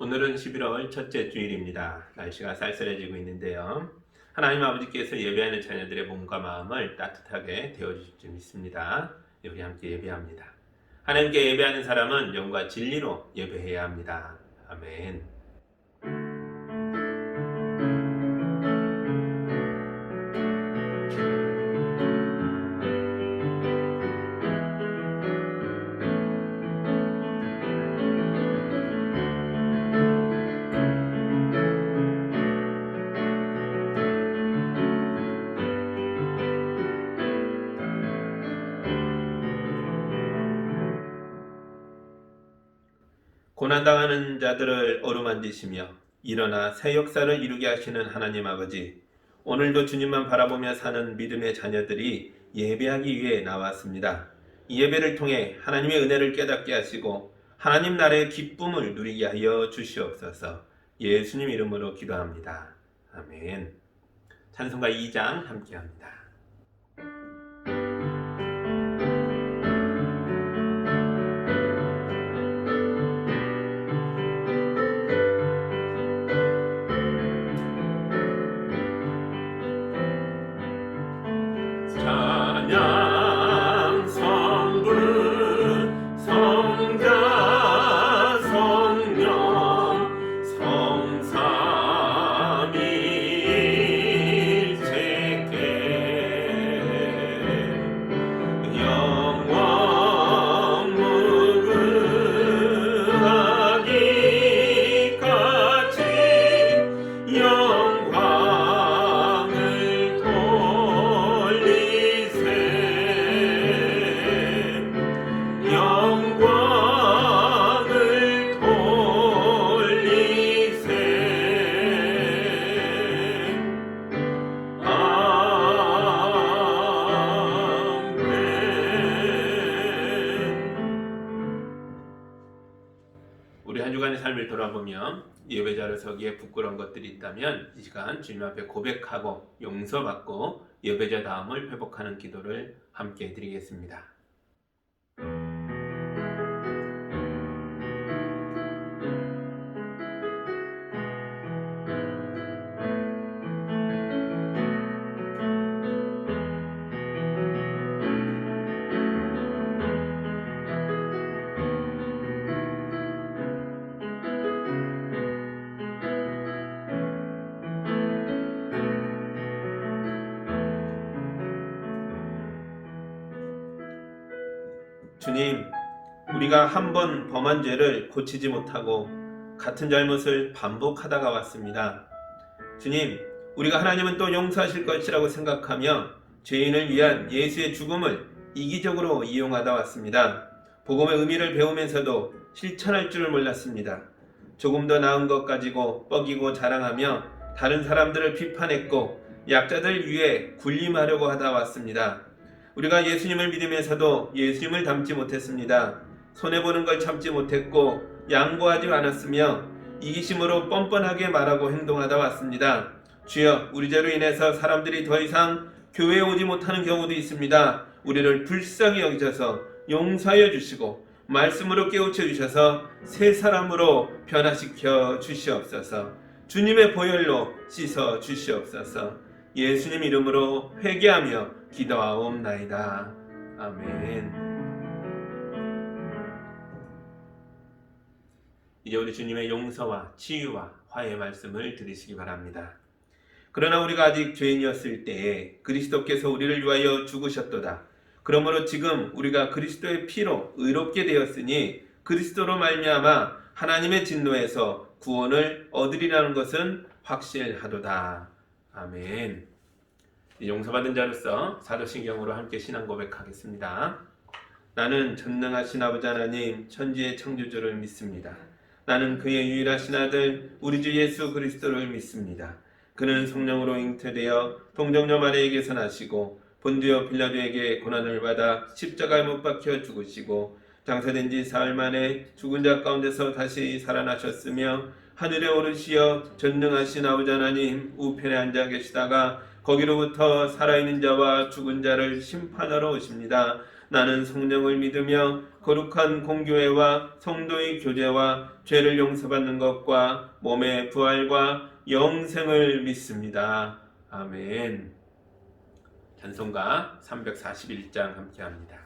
오늘은 11월 첫째 주일입니다. 날씨가 쌀쌀해지고 있는데요. 하나님 아버지께서 예배하는 자녀들의 몸과 마음을 따뜻하게 데워주실 줄 믿습니다. 우리 함께 예배합니다. 하나님께 예배하는 사람은 영과 진리로 예배해야 합니다. 아멘. 고난당하는 자들을 어루만지시며 일어나 새 역사를 이루게 하시는 하나님 아버지, 오늘도 주님만 바라보며 사는 믿음의 자녀들이 예배하기 위해 나왔습니다. 이 예배를 통해 하나님의 은혜를 깨닫게 하시고 하나님 나라의 기쁨을 누리게 하여 주시옵소서. 예수님 이름으로 기도합니다. 아멘. 찬송가 2장 함께합니다. 찬양 성부 성자 성령 성삼위일체께 영원 무궁하기까지 영광을 돌리세 영광을 돌리세 우리 한 주간의 삶을 돌아보며 예배자로 서기에 부끄러운 것들이 있다면 이 시간 주님 앞에 고백하고 용서받고 예배자다움을 회복하는 기도를 함께 드리겠습니다. 주님, 우리가 한 번 범한 죄를 고치지 못하고 같은 잘못을 반복하다가 왔습니다. 주님, 우리가 하나님은 또 용서하실 것이라고 생각하며 죄인을 위한 예수의 죽음을 이기적으로 이용하다 왔습니다. 복음의 의미를 배우면서도 실천할 줄을 몰랐습니다. 조금 더 나은 것 가지고 뻐기고 자랑하며 다른 사람들을 비판했고 약자들 위해 군림하려고 하다 왔습니다. 우리가 예수님을 믿으면서도 예수님을 닮지 못했습니다. 손해보는 걸 참지 못했고 양보하지 않았으며 이기심으로 뻔뻔하게 말하고 행동하다 왔습니다. 주여, 우리 죄로 인해서 사람들이 더 이상 교회에 오지 못하는 경우도 있습니다. 우리를 불쌍히 여기셔서 용서하여 주시고 말씀으로 깨우쳐 주셔서 새 사람으로 변화시켜 주시옵소서. 주님의 보혈로 씻어 주시옵소서. 예수님 이름으로 회개하며 기도하옵나이다. 아멘. 이제 우리 주님의 용서와 치유와 화해의 말씀을 들으시기 바랍니다. 그러나 우리가 아직 죄인이었을 때에 그리스도께서 우리를 위하여 죽으셨도다. 그러므로 지금 우리가 그리스도의 피로 의롭게 되었으니 그리스도로 말미암아 하나님의 진노에서 구원을 얻으리라는 것은 확실하도다. 아멘. 용서받은 자로서 사도신경으로 함께 신앙 고백하겠습니다. 나는 전능하신 아버지 하나님 천지의 창조주를 믿습니다. 나는 그의 유일하신 아들 우리 주 예수 그리스도를 믿습니다. 그는 성령으로 잉태되어 동정녀 마리아에게서 나시고 본디오 빌라도에게 고난을 받아 십자가에 못 박혀 죽으시고 장사된 지 사흘 만에 죽은 자 가운데서 다시 살아나셨으며 하늘에 오르시어 전능하신 아버지 하나님 우편에 앉아 계시다가 거기로부터 살아있는 자와 죽은 자를 심판하러 오십니다. 나는 성령을 믿으며 거룩한 공교회와 성도의 교제와 죄를 용서받는 것과 몸의 부활과 영생을 믿습니다. 아멘. 찬송가 341장 함께합니다.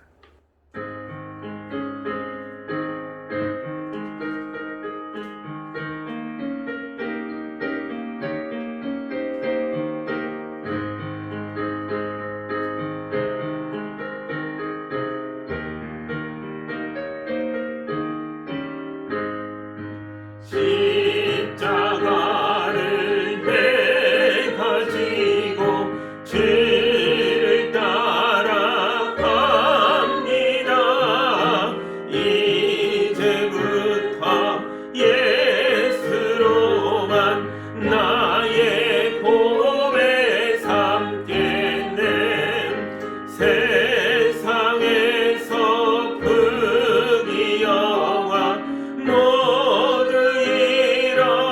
십자가를 내가 지고 주를 따라갑니다. 이제부터 예수로만 나의 보배 삼겠네. 세상에서 부귀영화 모두 잃어버려도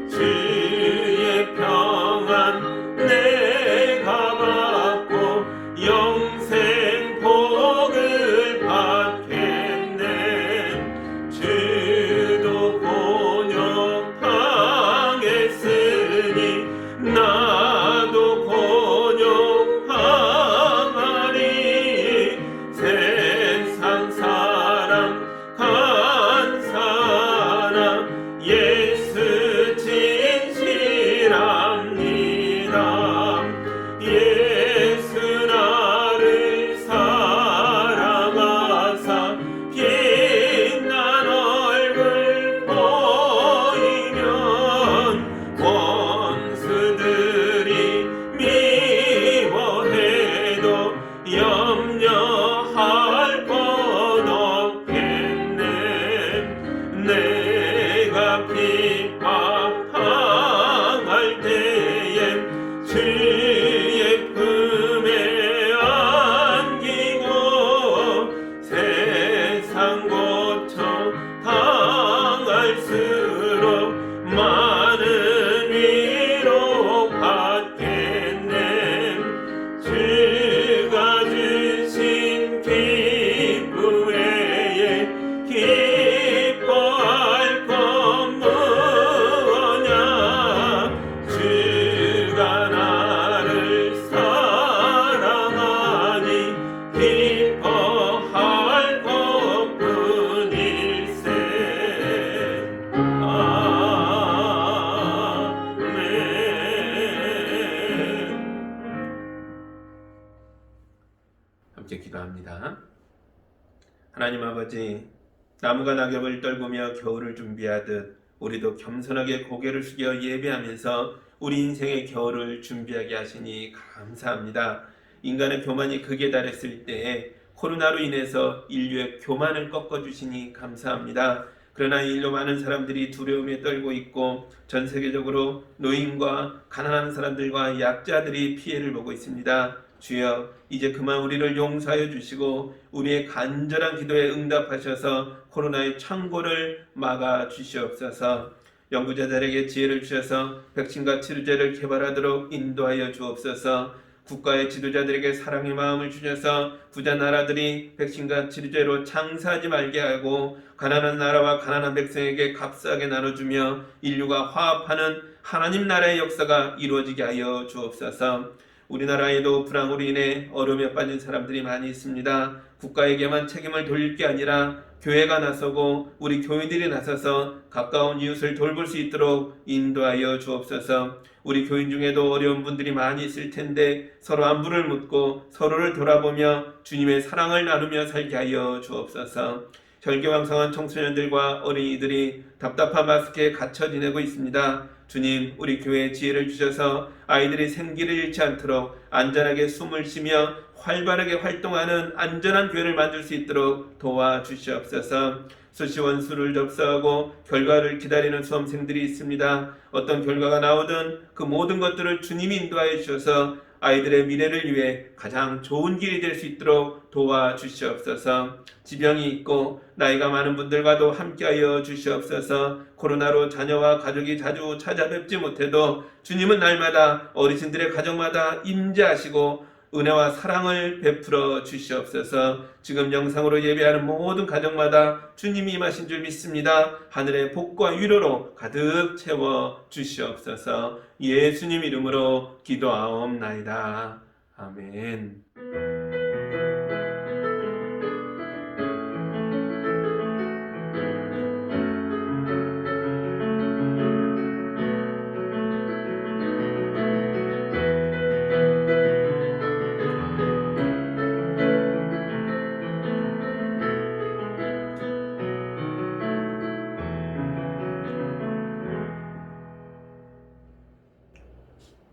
주의 평안 내가 받고 영생 복을 받겠네. 주도 곤욕 당했으니 나도 곤욕 당하리. 세상 사람 간사나 예수 진실합니다. 예수 나를 사랑하사 빛난 얼굴 보이면 원수들이 미워해도 염려할 것 없겠네. 내가 핍박당할 때에 주의 품에 안기고 세상 고통 당할수록 많은 위로 받겠네. 주가 주신 기쁨 외에 기뻐할 것 무엇냐. 주가 나를 사랑하니 기뻐할 것뿐일세. 아멘. 함께 기도합니다. 하나님 아버지, 나무가 낙엽을 떨구며 겨울을 준비하듯 우리도 겸손하게 고개를 숙여 예배하면서 우리 인생의 겨울을 준비하게 하시니 감사합니다. 인간의 교만이 극에 달했을 때에 코로나로 인해서 인류의 교만을 꺾어주시니 감사합니다. 그러나 이 일로 많은 사람들이 두려움에 떨고 있고 전 세계적으로 노인과 가난한 사람들과 약자들이 피해를 보고 있습니다. 주여, 이제 그만 우리를 용서하여 주시고 우리의 간절한 기도에 응답하셔서 코로나의 창고를 막아 주시옵소서. 연구자들에게 지혜를 주셔서 백신과 치료제를 개발하도록 인도하여 주옵소서. 국가의 지도자들에게 사랑의 마음을 주셔서 부자 나라들이 백신과 치료제로 장사하지 말게 하고 가난한 나라와 가난한 백성에게 값싸게 나눠주며 인류가 화합하는 하나님 나라의 역사가 이루어지게 하여 주옵소서. 우리나라에도 불황으로 인해 어려움에 빠진 사람들이 많이 있습니다. 국가에게만 책임을 돌릴 게 아니라 교회가 나서고 우리 교인들이 나서서 가까운 이웃을 돌볼 수 있도록 인도하여 주옵소서. 우리 교인 중에도 어려운 분들이 많이 있을 텐데 서로 안부를 묻고 서로를 돌아보며 주님의 사랑을 나누며 살게 하여 주옵소서. 혈기왕성한 청소년들과 어린이들이 답답한 마스크에 갇혀 지내고 있습니다. 주님, 우리 교회에 지혜를 주셔서 아이들이 생기를 잃지 않도록 안전하게 숨을 쉬며 활발하게 활동하는 안전한 교회를 만들 수 있도록 도와주시옵소서. 수시원 수를 접수하고 결과를 기다리는 수험생들이 있습니다. 어떤 결과가 나오든 그 모든 것들을 주님이 인도하여 주셔서 아이들의 미래를 위해 가장 좋은 길이 될 수 있도록 도와주시옵소서. 지병이 있고 나이가 많은 분들과도 함께하여 주시옵소서. 코로나로 자녀와 가족이 자주 찾아뵙지 못해도 주님은 날마다 어르신들의 가정마다 임재하시고 은혜와 사랑을 베풀어 주시옵소서. 지금 영상으로 예배하는 모든 가정마다 주님이 임하신 줄 믿습니다. 하늘의 복과 위로로 가득 채워 주시옵소서. 예수님 이름으로 기도하옵나이다. 아멘.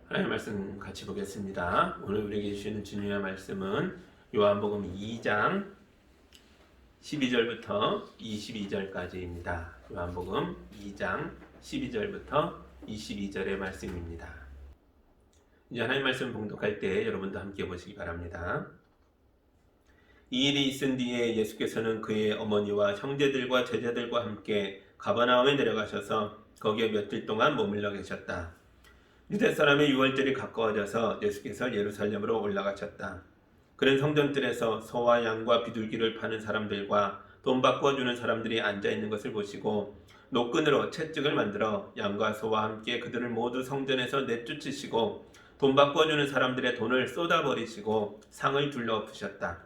하나님의 말씀 같이 보겠습니다. 오늘 우리에게 주시는 주님의 말씀은 요한복음 2장 12절부터 22절까지입니다. 요한복음 2장 12절부터 22절의 말씀입니다. 이제 하나님의 말씀 봉독할 때 여러분도 함께 보시기 바랍니다. 이 일이 있은 뒤에 예수께서는 그의 어머니와 형제들과 제자들과 함께 가버나움에 내려가셔서 거기에 며칠 동안 머물러 계셨다. 유대 사람의 유월절이 가까워져서 예수께서 예루살렘으로 올라가셨다. 그는 성전뜰에서 소와 양과 비둘기를 파는 사람들과 돈 바꿔주는 사람들이 앉아있는 것을 보시고 노끈으로 채찍을 만들어 양과 소와 함께 그들을 모두 성전에서 내쫓으시고 돈 바꿔주는 사람들의 돈을 쏟아버리시고 상을 둘러엎으셨다.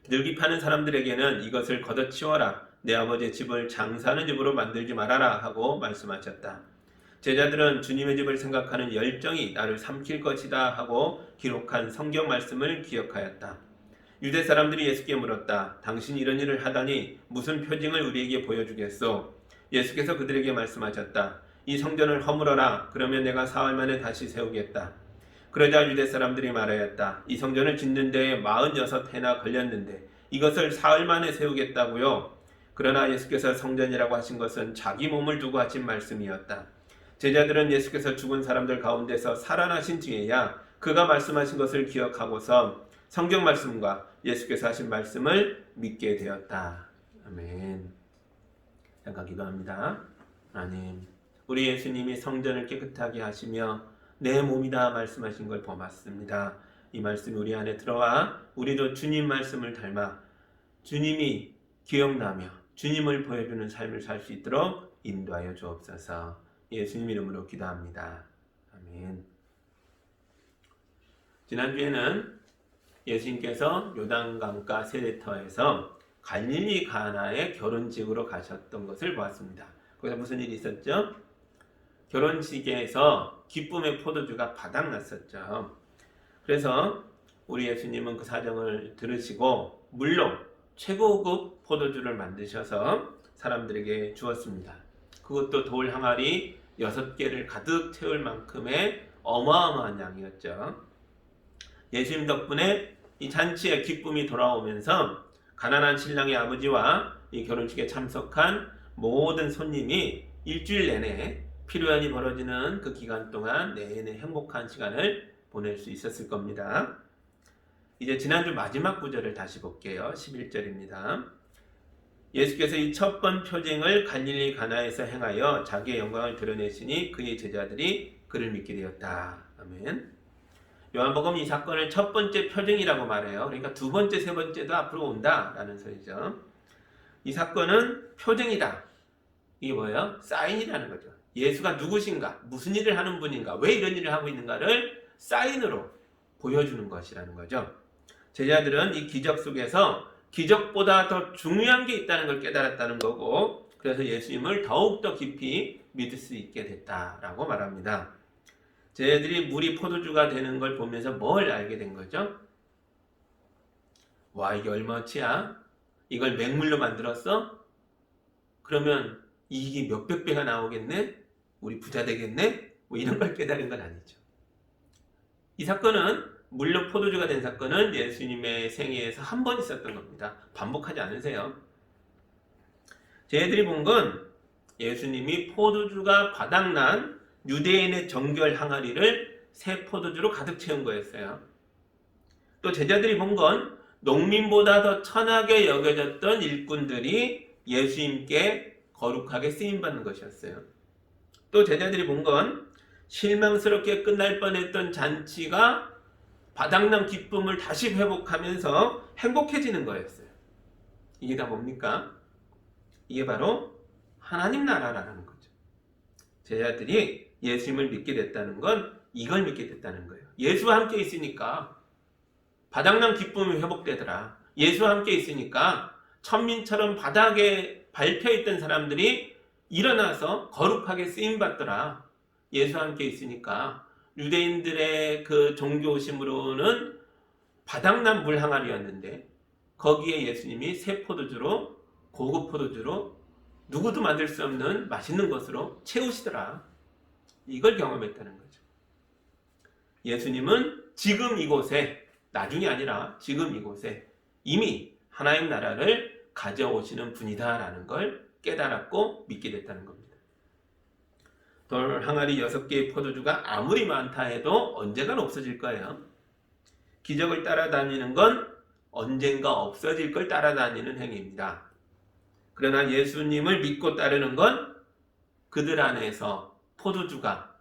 비둘기 파는 사람들에게는 이것을 걷어치워라. 내 아버지의 집을 장사하는 집으로 만들지 말아라 하고 말씀하셨다. 제자들은 주님의 집을 생각하는 열정이 나를 삼킬 것이다 하고 기록한 성경 말씀을 기억하였다. 유대 사람들이 예수께 물었다. 당신이 이런 일을 하다니 무슨 표징을 우리에게 보여주겠소? 예수께서 그들에게 말씀하셨다. 이 성전을 허물어라. 그러면 내가 사흘 만에 다시 세우겠다. 그러자 유대 사람들이 말하였다. 이 성전을 짓는 데에 46해나 걸렸는데 이것을 사흘 만에 세우겠다고요? 그러나 예수께서 성전이라고 하신 것은 자기 몸을 두고 하신 말씀이었다. 제자들은 예수께서 죽은 사람들 가운데서 살아나신 뒤에야 그가 말씀하신 것을 기억하고서 성경 말씀과 예수께서 하신 말씀을 믿게 되었다. 아멘. 잠깐 기도합니다. 하나님, 우리 예수님이 성전을 깨끗하게 하시며 내 몸이다 말씀하신 걸 보았습니다. 이 말씀이 우리 안에 들어와 우리도 주님 말씀을 닮아 주님이 기억나며 주님을 보여주는 삶을 살 수 있도록 인도하여 주옵소서. 예수님 이름으로 기도합니다. 아멘. 지난주에는 예수님께서 요단강가 세례터에서 갈릴리 가나의 결혼식으로 가셨던 것을 보았습니다. 거기서 무슨 일이 있었죠? 결혼식에서 기쁨의 포도주가 바닥났었죠. 그래서 우리 예수님은 그 사정을 들으시고 물론 최고급 포도주를 만드셔서 사람들에게 주었습니다. 그것도 돌 항아리 6개를 가득 채울 만큼의 어마어마한 양이었죠. 예수님 덕분에 이 잔치에 기쁨이 돌아오면서 가난한 신랑의 아버지와 이 결혼식에 참석한 모든 손님이 일주일 내내 피로연이 벌어지는 그 기간 동안 내내 행복한 시간을 보낼 수 있었을 겁니다. 이제 지난주 마지막 구절을 다시 볼게요. 11절입니다. 예수께서 이 첫 번 표징을 갈릴리 가나에서 행하여 자기의 영광을 드러내시니 그의 제자들이 그를 믿게 되었다. 아멘. 요한복음 이 사건을 첫 번째 표징이라고 말해요. 그러니까 두 번째, 세 번째도 앞으로 온다라는 소리죠. 이 사건은 표징이다. 이게 뭐예요? 사인이라는 거죠. 예수가 누구신가, 무슨 일을 하는 분인가, 왜 이런 일을 하고 있는가를 사인으로 보여주는 것이라는 거죠. 제자들은 이 기적 속에서 기적보다 더 중요한 게 있다는 걸 깨달았다는 거고, 그래서 예수님을 더욱더 깊이 믿을 수 있게 됐다라고 말합니다. 제자들이 물이 포도주가 되는 걸 보면서 뭘 알게 된 거죠? 와, 이게 얼마치야? 이걸 맹물로 만들었어? 그러면 이익이 몇백 배가 나오겠네? 우리 부자 되겠네? 뭐 이런 걸 깨달은 건 아니죠. 이 사건은, 물론 포도주가 된 사건은 예수님의 생애에서 한 번 있었던 겁니다. 반복하지 않으세요. 쟤들이 본 건 예수님이 포도주가 바닥난 유대인의 정결 항아리를 새 포도주로 가득 채운 거였어요. 또 제자들이 본 건 농민보다 더 천하게 여겨졌던 일꾼들이 예수님께 거룩하게 쓰임받는 것이었어요. 또 제자들이 본 건 실망스럽게 끝날 뻔했던 잔치가 바닥난 기쁨을 다시 회복하면서 행복해지는 거였어요. 이게 다 뭡니까? 이게 바로 하나님 나라라는 거죠. 제자들이 예수님을 믿게 됐다는 건 이걸 믿게 됐다는 거예요. 예수와 함께 있으니까 바닥난 기쁨이 회복되더라. 예수와 함께 있으니까 천민처럼 바닥에 밟혀있던 사람들이 일어나서 거룩하게 쓰임받더라. 예수와 함께 있으니까 유대인들의 그 종교심으로는 바닥난 물 항아리였는데 거기에 예수님이 새 포도주로, 고급 포도주로 누구도 만들 수 없는 맛있는 것으로 채우시더라. 이걸 경험했다는 거죠. 예수님은 지금 이곳에, 나중이 아니라 지금 이곳에 이미 하나님 나라를 가져오시는 분이다라는 걸 깨달았고 믿게 됐다는 겁니다. 돌 항아리 6개의 포도주가 아무리 많다 해도 언젠간 없어질 거예요. 기적을 따라다니는 건 언젠가 없어질 걸 따라다니는 행위입니다. 그러나 예수님을 믿고 따르는 건 그들 안에서 포도주가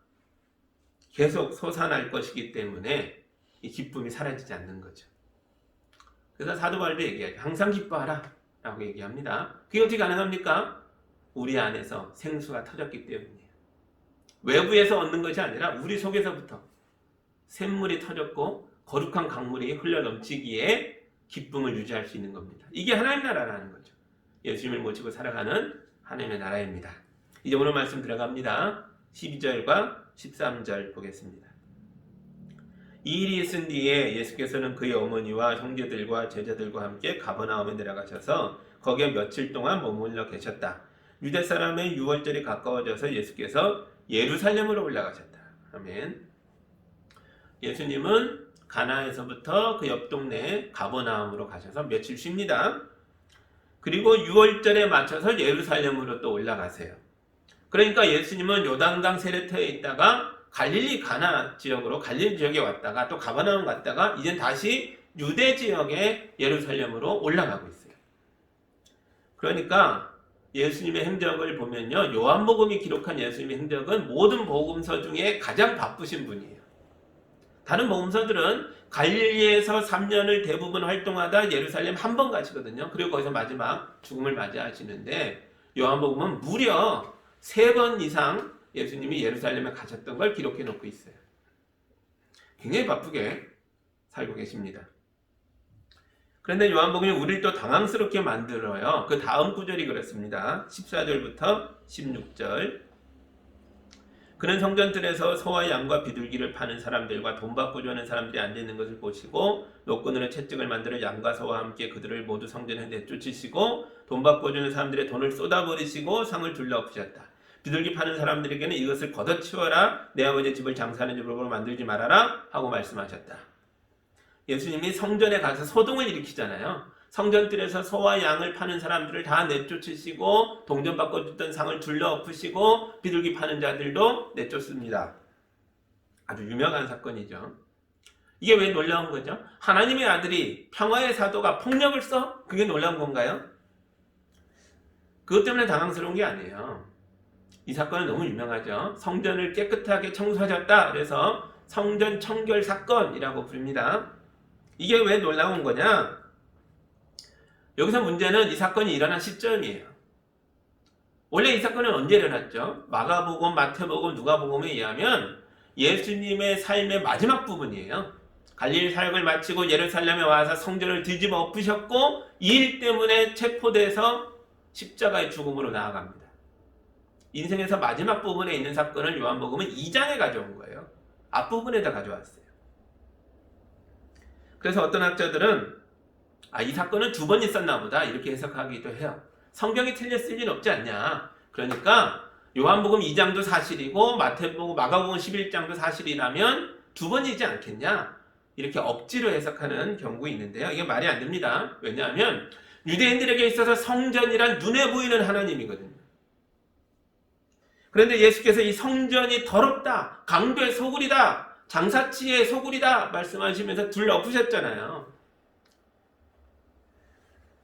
계속 솟아날 것이기 때문에 이 기쁨이 사라지지 않는 거죠. 그래서 사도 바울도 얘기하죠. 항상 기뻐하라 라고 얘기합니다. 그게 어떻게 가능합니까? 우리 안에서 생수가 터졌기 때문이에요. 외부에서 얻는 것이 아니라 우리 속에서부터 샘물이 터졌고 거룩한 강물이 흘러 넘치기에 기쁨을 유지할 수 있는 겁니다. 이게 하나님 나라라는 거죠. 예수님을 모시고 살아가는 하나님의 나라입니다. 이제 오늘 말씀 들어갑니다. 12절과 13절 보겠습니다. 이 일이 있은 뒤에 예수께서는 그의 어머니와 형제들과 제자들과 함께 가버나움에 내려가셔서 거기에 며칠 동안 머물러 계셨다. 유대 사람의 유월절이 가까워져서 예수께서 예루살렘으로 올라가셨다. 아멘. 예수님은 가나에서부터 그 옆 동네 가버나움으로 가셔서 며칠 쉽니다. 그리고 유월절에 맞춰서 예루살렘으로 또 올라가세요. 그러니까 예수님은 요단강 세례터에 있다가 갈릴리 가나 지역으로 갈릴리 지역에 왔다가 또 가버나움 갔다가 이젠 다시 유대 지역의 예루살렘으로 올라가고 있어요. 그러니까 예수님의 행적을 보면요, 요한복음이 기록한 예수님의 행적은 모든 복음서 중에 가장 바쁘신 분이에요. 다른 복음서들은 갈릴리에서 3년을 대부분 활동하다 예루살렘 한 번 가시거든요. 그리고 거기서 마지막 죽음을 맞이하시는데 요한복음은 무려 3번 이상 예수님이 예루살렘에 가셨던 걸 기록해 놓고 있어요. 굉장히 바쁘게 살고 계십니다. 그런데 요한복음이 우리를 또 당황스럽게 만들어요. 그 다음 구절이 그렇습니다. 14절부터 16절. 그는 성전들에서 소와 양과 비둘기를 파는 사람들과 돈 받고 주는 사람들이 앉아있는 것을 보시고 노끈으로 채찍을 만들어 양과 소와 함께 그들을 모두 성전에 내쫓으시고 돈 받고 주는 사람들의 돈을 쏟아버리시고 상을 둘러엎으셨다. 비둘기 파는 사람들에게는 이것을 걷어치워라, 내 아버지의 집을 장사하는 집으로 만들지 말아라 하고 말씀하셨다. 예수님이 성전에 가서 소동을 일으키잖아요. 성전들에서 소와 양을 파는 사람들을 다 내쫓으시고 동전 받고 줬던 상을 둘러엎으시고 비둘기 파는 자들도 내쫓습니다. 아주 유명한 사건이죠. 이게 왜 놀라운 거죠? 하나님의 아들이 평화의 사도가 폭력을 써? 그게 놀라운 건가요? 그것 때문에 당황스러운 게 아니에요. 이 사건은 너무 유명하죠. 성전을 깨끗하게 청소하셨다. 그래서 성전 청결 사건이라고 부릅니다. 이게 왜 놀라운 거냐? 여기서 문제는 이 사건이 일어난 시점이에요. 원래 이 사건은 언제 일어났죠? 마가복음, 마태복음, 누가복음에 의하면 예수님의 삶의 마지막 부분이에요. 갈릴리 사역을 마치고 예루살렘에 와서 성전을 뒤집어 엎으셨고 이 일 때문에 체포돼서 십자가의 죽음으로 나아갑니다. 인생에서 마지막 부분에 있는 사건을 요한복음은 2장에 가져온 거예요. 앞부분에다 가져왔어요. 그래서 어떤 학자들은 이 사건은 2번 있었나 보다 이렇게 해석하기도 해요. 성경이 틀렸을 리는 없지 않냐. 그러니까 요한복음 2장도 사실이고 마태복음, 마가복음 11장도 사실이라면 2번이지 않겠냐. 이렇게 억지로 해석하는 경우가 있는데요. 이게 말이 안 됩니다. 왜냐하면 유대인들에게 있어서 성전이란 눈에 보이는 하나님이거든요. 그런데 예수께서 이 성전이 더럽다, 강도의 소굴이다, 장사치의 소굴이다 말씀하시면서 둘러엎으셨잖아요.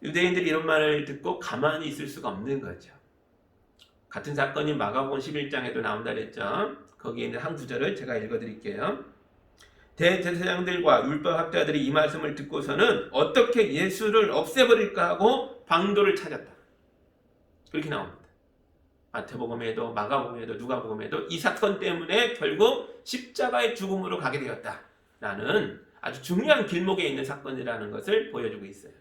유대인들이 이런 말을 듣고 가만히 있을 수가 없는 거죠. 같은 사건이 마가복음 11장에도 나온다 그랬죠. 거기에 있는 한 구절을 제가 읽어드릴게요. 대제사장들과 율법학자들이 이 말씀을 듣고서는 어떻게 예수를 없애버릴까 하고 방도를 찾았다. 그렇게 나옵니다. 마태복음에도 마가복음에도 누가복음에도 이 사건 때문에 결국 십자가의 죽음으로 가게 되었다라는 아주 중요한 길목에 있는 사건이라는 것을 보여주고 있어요.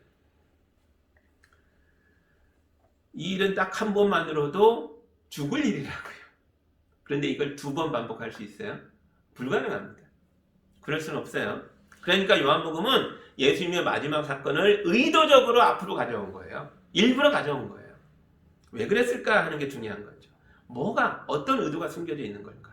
이 일은 딱 한 번만으로도 죽을 일이라고요. 그런데 이걸 2번 반복할 수 있어요? 불가능합니다. 그럴 수는 없어요. 그러니까 요한복음은 예수님의 마지막 사건을 의도적으로 앞으로 가져온 거예요. 일부러 가져온 거예요. 왜 그랬을까 하는 게 중요한 거죠. 뭐가 어떤 의도가 숨겨져 있는 걸까?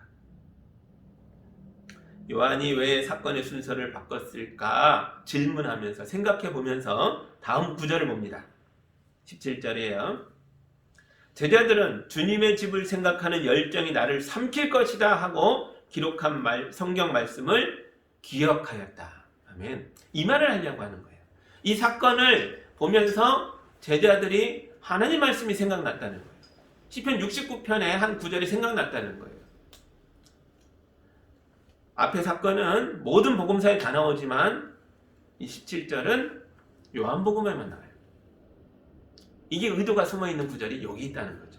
요한이 왜 사건의 순서를 바꿨을까 질문하면서 생각해 보면서 다음 구절을 봅니다. 17절이에요. 제자들은 주님의 집을 생각하는 열정이 나를 삼킬 것이다 하고 기록한 성경 말씀을 기억하였다. 아멘. 이 말을 하려고 하는 거예요. 이 사건을 보면서 제자들이 하나님 말씀이 생각났다는 거예요. 시편 69편의 한 구절이 생각났다는 거예요. 앞에 사건은 모든 복음서에 다 나오지만 이 17절은 요한복음에만 나와요. 이게 의도가 숨어있는 구절이 여기 있다는 거죠.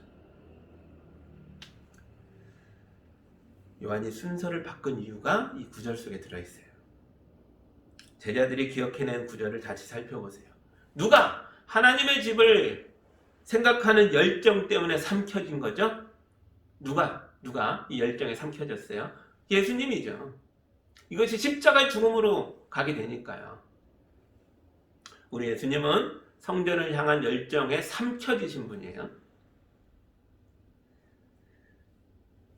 요한이 순서를 바꾼 이유가 이 구절 속에 들어있어요. 제자들이 기억해낸 구절을 다시 살펴보세요. 누가 하나님의 집을 생각하는 열정 때문에 삼켜진 거죠? 누가 이 열정에 삼켜졌어요? 예수님이죠. 이것이 십자가의 죽음으로 가게 되니까요. 우리 예수님은 성전을 향한 열정에 삼켜지신 분이에요.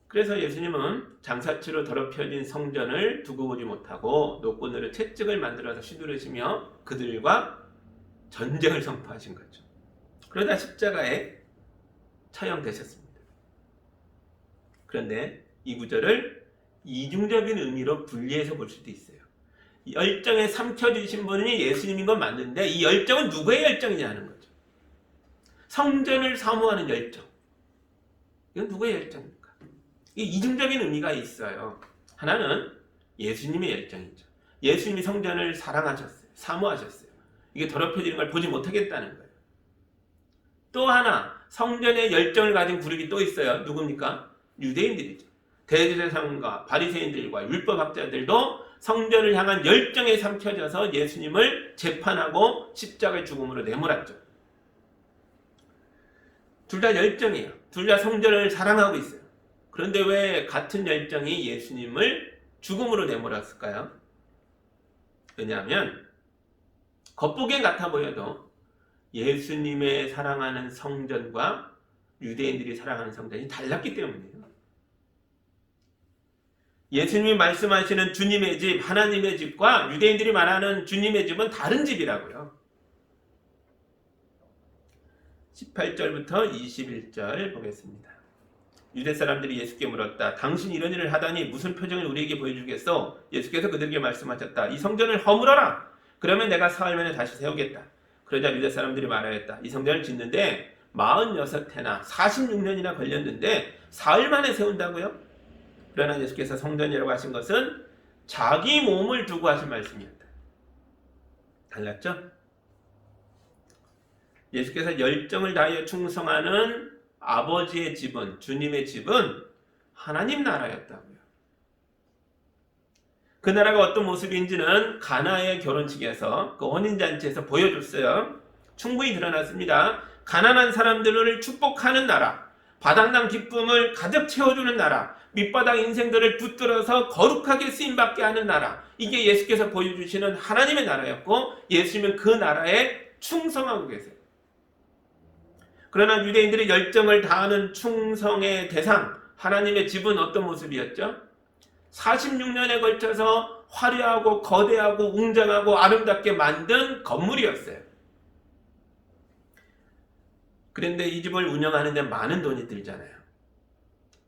그래서 예수님은 장사치로 더럽혀진 성전을 두고 보지 못하고 노끈으로 채찍을 만들어서 휘두르시며 그들과 전쟁을 선포하신 거죠. 그러다 십자가에 처형되셨습니다. 그런데 이 구절을 이중적인 의미로 분리해서 볼 수도 있어요. 이 열정에 삼켜주신 분이 예수님인 건 맞는데 이 열정은 누구의 열정이냐는 거죠. 성전을 사모하는 열정. 이건 누구의 열정입니까? 이 이중적인 의미가 있어요. 하나는 예수님의 열정이죠. 예수님이 성전을 사랑하셨어요. 사모하셨어요. 이게 더럽혀지는 걸 보지 못하겠다는 거예요. 또 하나 성전의 열정을 가진 그룹이 또 있어요. 누굽니까? 유대인들이죠. 대제사장과 바리새인들과 율법학자들도 성전을 향한 열정에 삼켜져서 예수님을 재판하고 십자가의 죽음으로 내몰았죠. 둘 다 열정이에요. 둘 다 성전을 사랑하고 있어요. 그런데 왜 같은 열정이 예수님을 죽음으로 내몰았을까요? 왜냐하면 겉보기엔 같아 보여도 예수님의 사랑하는 성전과 유대인들이 사랑하는 성전이 달랐기 때문이에요. 예수님이 말씀하시는 주님의 집, 하나님의 집과 유대인들이 말하는 주님의 집은 다른 집이라고요. 18절부터 21절 보겠습니다. 유대 사람들이 예수께 물었다. 당신 이런 일을 하다니 무슨 표정을 우리에게 보여주겠소? 예수께서 그들에게 말씀하셨다. 이 성전을 허물어라. 그러면 내가 사흘 만에 다시 세우겠다. 그러자 유대 사람들이 말하였다. 이 성전을 짓는데 46해나 46년이나 걸렸는데 사흘 만에 세운다고요? 그러나 예수께서 성전이라고 하신 것은 자기 몸을 두고 하신 말씀이었다. 달랐죠? 예수께서 열정을 다하여 충성하는 아버지의 집은, 주님의 집은 하나님 나라였다고요. 그 나라가 어떤 모습인지는 가나의 결혼식에서 그 혼인잔치에서 보여줬어요. 충분히 드러났습니다. 가난한 사람들을 축복하는 나라, 바닥난 기쁨을 가득 채워주는 나라, 밑바닥 인생들을 붙들어서 거룩하게 쓰임받게 하는 나라, 이게 예수께서 보여주시는 하나님의 나라였고 예수님은 그 나라에 충성하고 계세요. 그러나 유대인들이 열정을 다하는 충성의 대상, 하나님의 집은 어떤 모습이었죠? 46년에 걸쳐서 화려하고 거대하고 웅장하고 아름답게 만든 건물이었어요. 그런데 이 집을 운영하는 데 많은 돈이 들잖아요.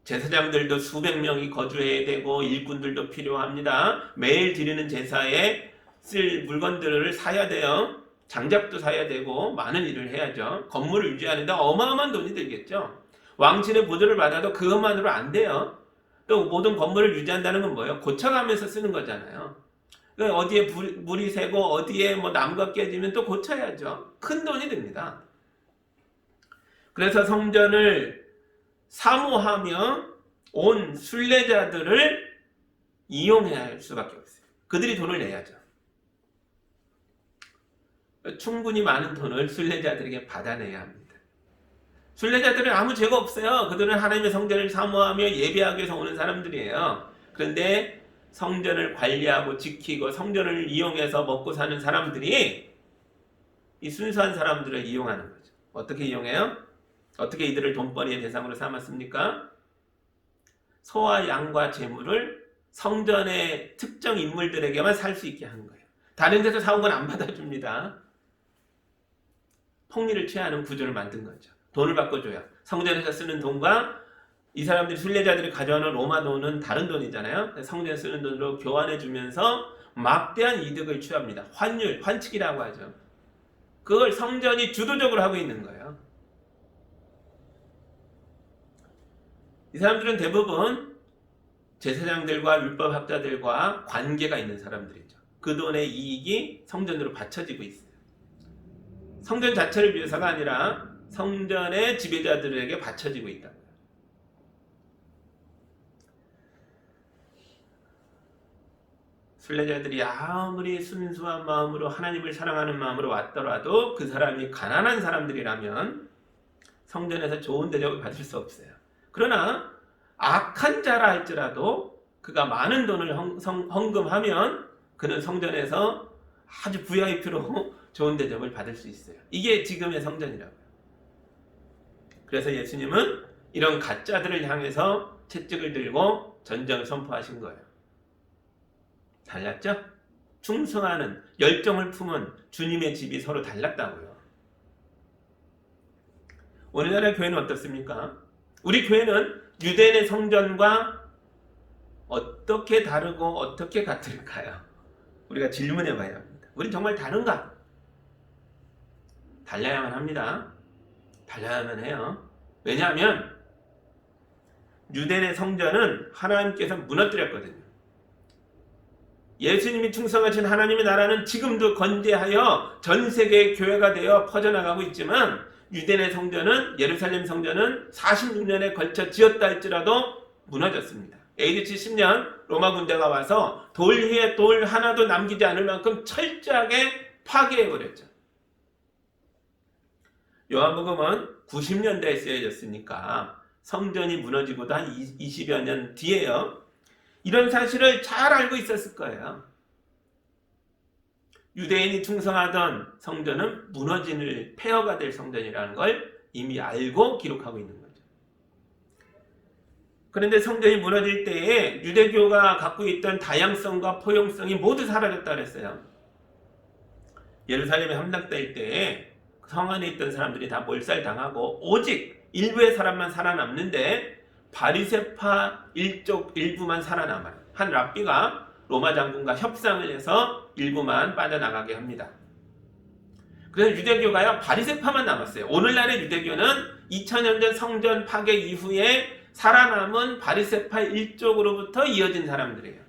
제사장들도 수백 명이 거주해야 되고 일꾼들도 필요합니다. 매일 드리는 제사에 쓸 물건들을 사야 돼요. 장작도 사야 되고 많은 일을 해야죠. 건물을 유지하는데 어마어마한 돈이 들겠죠. 왕실의 보조를 받아도 그것만으로 안 돼요. 또 모든 건물을 유지한다는 건 뭐예요? 고쳐가면서 쓰는 거잖아요. 어디에 물이 새고 어디에 뭐 나무가 깨지면 또 고쳐야죠. 큰 돈이 듭니다. 그래서 성전을 사모하며 온 순례자들을 이용해야 할 수밖에 없어요. 그들이 돈을 내야죠. 충분히 많은 돈을 순례자들에게 받아내야 합니다. 순례자들은 아무 죄가 없어요. 그들은 하나님의 성전을 사모하며 예배하기 위해서 오는 사람들이에요. 그런데 성전을 관리하고 지키고 성전을 이용해서 먹고 사는 사람들이 이 순수한 사람들을 이용하는 거죠. 어떻게 이용해요? 어떻게 이들을 돈벌이의 대상으로 삼았습니까? 소와 양과 재물을 성전의 특정 인물들에게만 살 수 있게 하는 거예요. 다른 데서 사온 건 안 받아줍니다. 폭리를 취하는 구조를 만든 거죠. 돈을 바꿔줘요. 성전에서 쓰는 돈과 이 사람들이 순례자들이 가져오는 로마 돈은 다른 돈이잖아요. 성전에 쓰는 돈으로 교환해주면서 막대한 이득을 취합니다. 환율, 환칙이라고 하죠. 그걸 성전이 주도적으로 하고 있는 거예요. 이 사람들은 대부분 제사장들과 율법학자들과 관계가 있는 사람들이죠. 그 돈의 이익이 성전으로 바쳐지고 있어요. 성전 자체를 위해서가 아니라 성전의 지배자들에게 바쳐지고 있다고요. 순례자들이 아무리 순수한 마음으로 하나님을 사랑하는 마음으로 왔더라도 그 사람이 가난한 사람들이라면 성전에서 좋은 대접을 받을 수 없어요. 그러나 악한 자라 할지라도 그가 많은 돈을 헌금하면 그는 성전에서 아주 VIP로 좋은 대접을 받을 수 있어요. 이게 지금의 성전이라고요. 그래서 예수님은 이런 가짜들을 향해서 채찍을 들고 전쟁을 선포하신 거예요. 달랐죠? 충성하는 열정을 품은 주님의 집이 서로 달랐다고요. 오늘날의 교회는 어떻습니까? 우리 교회는 유대인의 성전과 어떻게 다르고 어떻게 같을까요? 우리가 질문해 봐야 합니다. 우리 정말 다른가? 달라야만 합니다. 달라야만 해요. 왜냐하면 유대인의 성전은 하나님께서 무너뜨렸거든요. 예수님이 충성하신 하나님의 나라는 지금도 건재하여 전 세계의 교회가 되어 퍼져나가고 있지만 유대인의 성전은, 예루살렘 성전은 46년에 걸쳐 지었다 할지라도 무너졌습니다. AD 70년 로마 군대가 와서 돌 위에 돌 하나도 남기지 않을 만큼 철저하게 파괴해버렸죠. 요한복음은 90년대에 쓰여졌으니까 성전이 무너지고도 한 20여 년 뒤에요. 이런 사실을 잘 알고 있었을 거예요. 유대인이 충성하던 성전은 무너질 폐허가 될 성전이라는 걸 이미 알고 기록하고 있는 거죠. 그런데 성전이 무너질 때에 유대교가 갖고 있던 다양성과 포용성이 모두 사라졌다 그랬어요. 예루살렘에 함락될 때에 성 안에 있던 사람들이 다 몰살당하고 오직 일부의 사람만 살아남는데 바리새파 일부만 살아남아요. 한 랍비가 로마 장군과 협상을 해서 일부만 빠져나가게 합니다. 그래서 유대교가요, 바리새파만 남았어요. 오늘날의 유대교는 2000년 전 성전 파괴 이후에 살아남은 바리새파 일족으로부터 이어진 사람들이에요.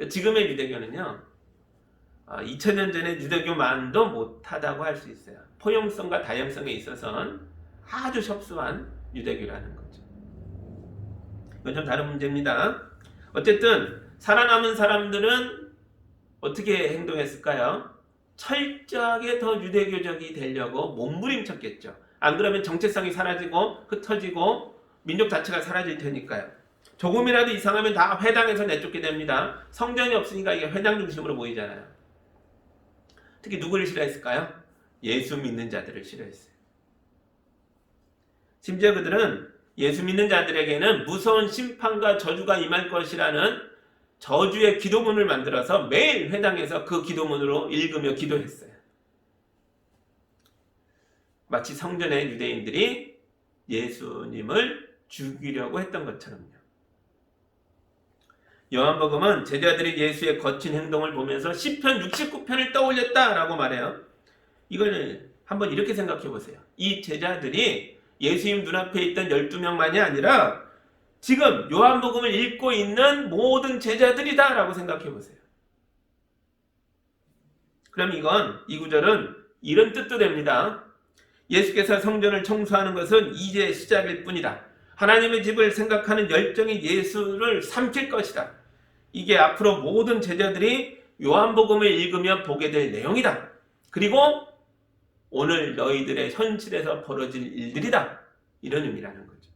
지금의 유대교는요, 2000년 전의 유대교만도 못하다고 할 수 있어요. 포용성과 다양성에 있어서는 아주 협소한 유대교라는 거죠. 이건 좀 다른 문제입니다. 어쨌든 살아남은 사람들은 어떻게 행동했을까요? 철저하게 더 유대교적이 되려고 몸부림쳤겠죠. 안 그러면 정체성이 사라지고 흩어지고 민족 자체가 사라질 테니까요. 조금이라도 이상하면 다 회당에서 내쫓게 됩니다. 성전이 없으니까 이게 회당 중심으로 모이잖아요. 특히 누구를 싫어했을까요? 예수 믿는 자들을 싫어했어요. 심지어 그들은 예수 믿는 자들에게는 무서운 심판과 저주가 임할 것이라는 저주의 기도문을 만들어서 매일 회당에서 그 기도문으로 읽으며 기도했어요. 마치 성전의 유대인들이 예수님을 죽이려고 했던 것처럼요. 요한복음은 제자들이 예수의 거친 행동을 보면서 시편 69편을 떠올렸다라고 말해요. 이걸 한번 이렇게 생각해 보세요. 이 제자들이 예수님 눈앞에 있던 12명만이 아니라 지금 요한복음을 읽고 있는 모든 제자들이다 라고 생각해 보세요. 그럼 이 구절은 이런 뜻도 됩니다. 예수께서 성전을 청소하는 것은 이제 시작일 뿐이다. 하나님의 집을 생각하는 열정이 예수를 삼킬 것이다. 이게 앞으로 모든 제자들이 요한복음을 읽으며 보게 될 내용이다. 그리고 오늘 너희들의 현실에서 벌어질 일들이다. 이런 의미라는 거죠.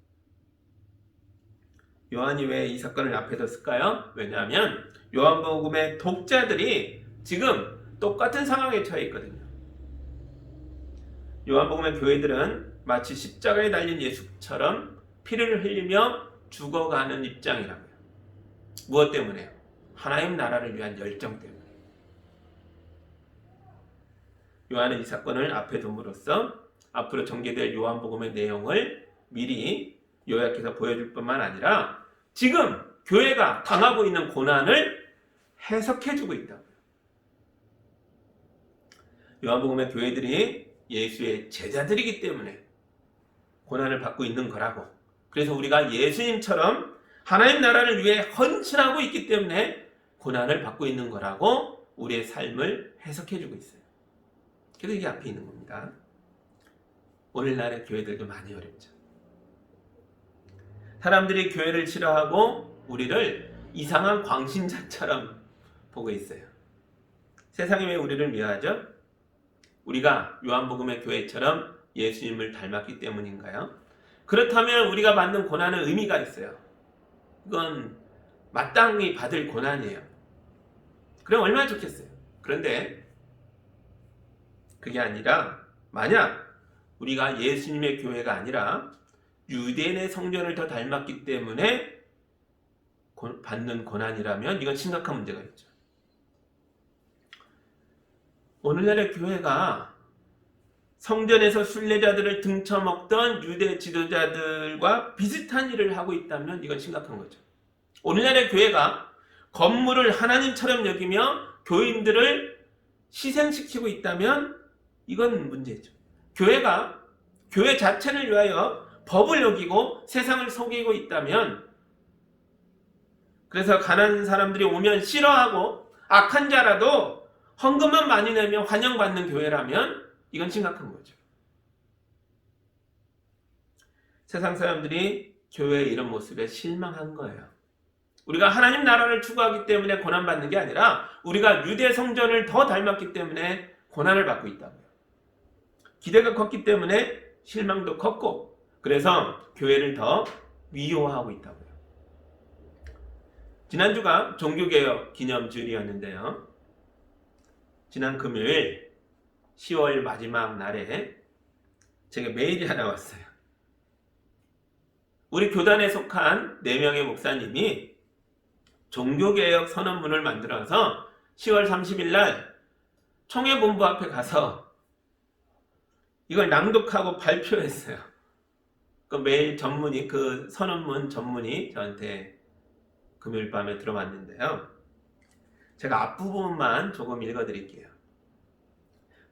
요한이 왜 이 사건을 앞에 뒀을까요? 왜냐하면 요한복음의 독자들이 지금 똑같은 상황에 처해 있거든요. 요한복음의 교회들은 마치 십자가에 달린 예수처럼 피를 흘리며 죽어가는 입장이라고요. 무엇 때문에요? 하나님 나라를 위한 열정 때문에. 요한은 이 사건을 앞에 둠으로써 앞으로 전개될 요한복음의 내용을 미리 요약해서 보여줄 뿐만 아니라 지금 교회가 당하고 있는 고난을 해석해주고 있다고요. 요한복음의 교회들이 예수의 제자들이기 때문에 고난을 받고 있는 거라고. 그래서 우리가 예수님처럼 하나님 나라를 위해 헌신하고 있기 때문에 고난을 받고 있는 거라고 우리의 삶을 해석해주고 있어요. 그래서 이게 앞에 있는 겁니다. 오늘날의 교회들도 많이 어렵죠. 사람들이 교회를 싫어하고 우리를 이상한 광신자처럼 보고 있어요. 세상이 왜 우리를 미워하죠? 우리가 요한복음의 교회처럼 예수님을 닮았기 때문인가요? 그렇다면 우리가 받는 고난은 의미가 있어요. 이건 마땅히 받을 고난이에요. 그럼 얼마나 좋겠어요. 그런데 그게 아니라 만약 우리가 예수님의 교회가 아니라 유대인의 성전을 더 닮았기 때문에 받는 고난이라면 이건 심각한 문제가 있죠. 오늘날의 교회가 성전에서 순례자들을 등쳐먹던 유대 지도자들과 비슷한 일을 하고 있다면 이건 심각한 거죠. 오늘날의 교회가 건물을 하나님처럼 여기며 교인들을 희생시키고 있다면 이건 문제죠. 교회가 교회 자체를 위하여 법을 어기고 세상을 속이고 있다면, 그래서 가난한 사람들이 오면 싫어하고 악한 자라도 헌금만 많이 내면 환영받는 교회라면 이건 심각한 거죠. 세상 사람들이 교회의 이런 모습에 실망한 거예요. 우리가 하나님 나라를 추구하기 때문에 고난받는 게 아니라 우리가 유대 성전을 더 닮았기 때문에 고난을 받고 있다고요. 기대가 컸기 때문에 실망도 컸고, 그래서 교회를 더 미워하고 있다고요. 지난주가 종교개혁 기념주일이었는데요. 지난 금요일 10월 마지막 날에 제게 메일이 하나 왔어요. 우리 교단에 속한 4명의 목사님이 종교개혁 선언문을 만들어서 10월 30일 날 총회본부 앞에 가서 이걸 낭독하고 발표했어요. 그 메일 전문이, 그 선언문 전문이 저한테 금요일 밤에 들어왔는데요. 제가 앞부분만 조금 읽어드릴게요.